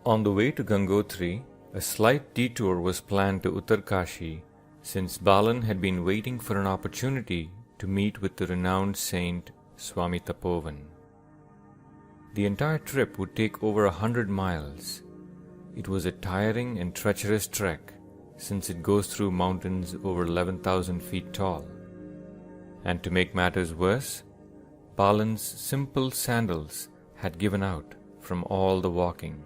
On the way to Gangotri, a slight detour was planned to Uttarkashi, since Balan had been waiting for an opportunity to meet with the renowned saint Swami Tapovan. The entire trip would take over 100 miles. It was a tiring and treacherous trek, since it goes through mountains over 11,000 feet tall. And to make matters worse, Balan's simple sandals had given out from all the walking.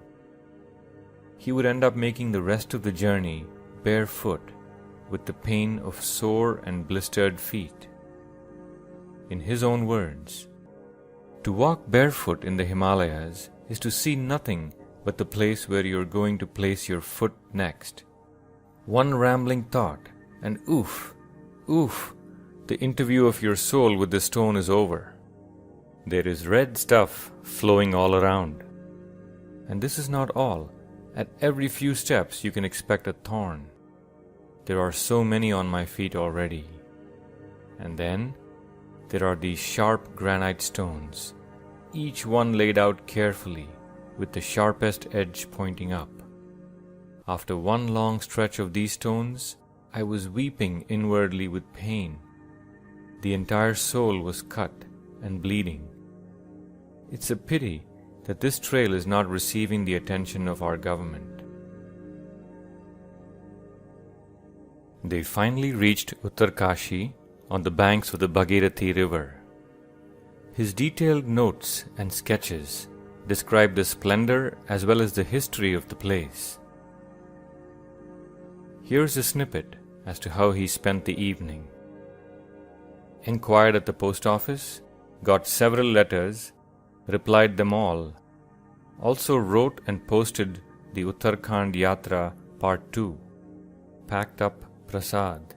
He would end up making the rest of the journey barefoot, with the pain of sore and blistered feet. In his own words, "To walk barefoot in the Himalayas is to see nothing but the place where you are going to place your foot next. One rambling thought, and oof, the interview of your soul with the stone is over. There is red stuff flowing all around. And this is not all. At every few steps you can expect a thorn. There are so many on my feet already. And then there are these sharp granite stones, each one laid out carefully, with the sharpest edge pointing up. After one long stretch of these stones, I was weeping inwardly with pain. The entire soul was cut and bleeding. It's a pity that this trail is not receiving the attention of our government." They finally reached Uttarkashi on the banks of the Bhagirathi river. His detailed notes and sketches describe the splendor as well as the history of the place. Here's a snippet as to how he spent the evening. Enquired at the post office, got several letters, replied them all. Also wrote and posted the Uttarakhand Yatra Part 2. Packed up prasad.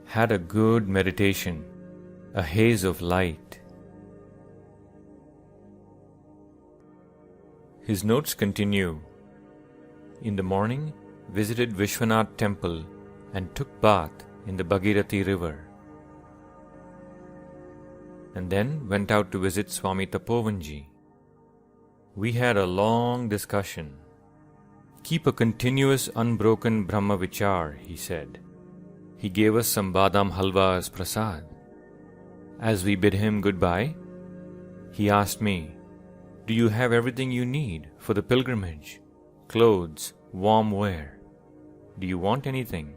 Had a good meditation, a haze of light. His notes continue. In the morning, visited Vishwanath temple and took bath in the Bhagirathi river. And then went out to visit Swami Tapovanji. We had a long discussion. "Keep a continuous, unbroken Brahma Vichar," he said. He gave us some badam halwa as prasad. As we bid him goodbye, he asked me, "Do you have everything you need for the pilgrimage? Clothes, warm wear. Do you want anything?"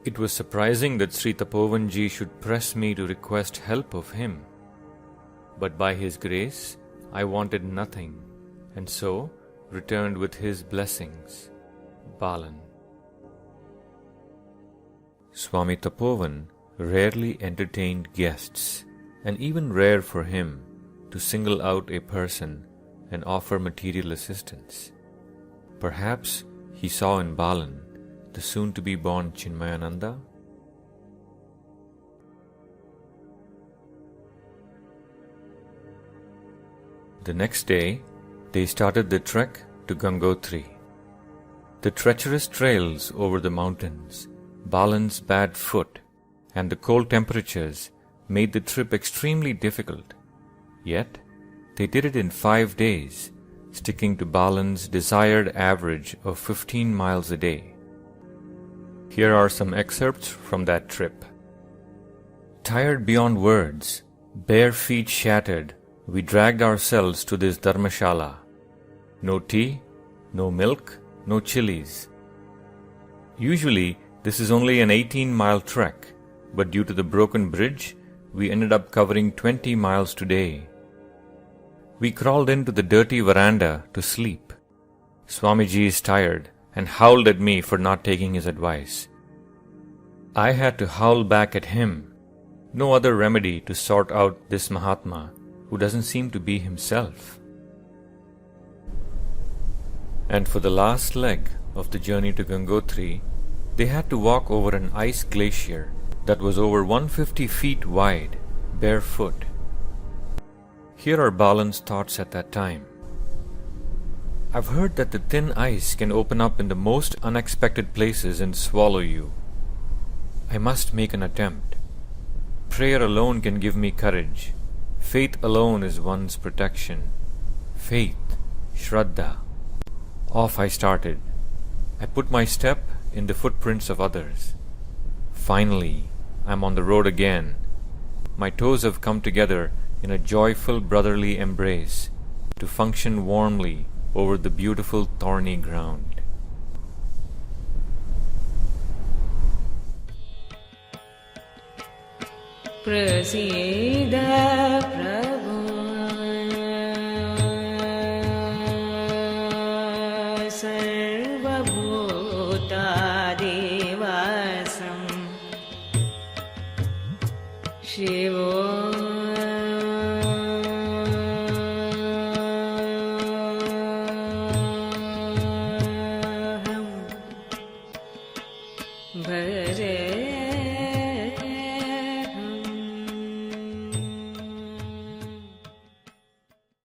It was surprising that Sri Tapovanji should press me to request help of him. But by his grace, I wanted nothing, and so returned with his blessings. Balan. Swami Tapovan rarely entertained guests, and even rare for him to single out a person and offer material assistance. Perhaps he saw in Balan the soon-to-be-born Chinmayananda? The next day, they started the trek to Gangotri. The treacherous trails over the mountains, Balan's bad foot, and the cold temperatures made the trip extremely difficult. Yet, they did it in 5 days, sticking to Balan's desired average of 15 miles a day. Here are some excerpts from that trip. Tired beyond words, bare feet shattered, we dragged ourselves to this dharmashala. No tea, no milk, no chilies. Usually, this is only an 18-mile trek, but due to the broken bridge, we ended up covering 20 miles today. We crawled into the dirty veranda to sleep. Swamiji is tired and howled at me for not taking his advice. I had to howl back at him. No other remedy to sort out this Mahatma, who doesn't seem to be himself. And for the last leg of the journey to Gangotri, they had to walk over an ice glacier that was over 150 feet wide, barefoot. Here are Balan's thoughts at that time. I've heard that the thin ice can open up in the most unexpected places and swallow you. I must make an attempt. Prayer alone can give me courage. Faith alone is one's protection. Faith, Shraddha. Off I started. I put my step in the footprints of others. Finally, I'm on the road again. My toes have come together in a joyful brotherly embrace to function warmly over the beautiful thorny ground. प्रसीद प्रभु सर्वभूतादिवासं शिवोऽहं भजे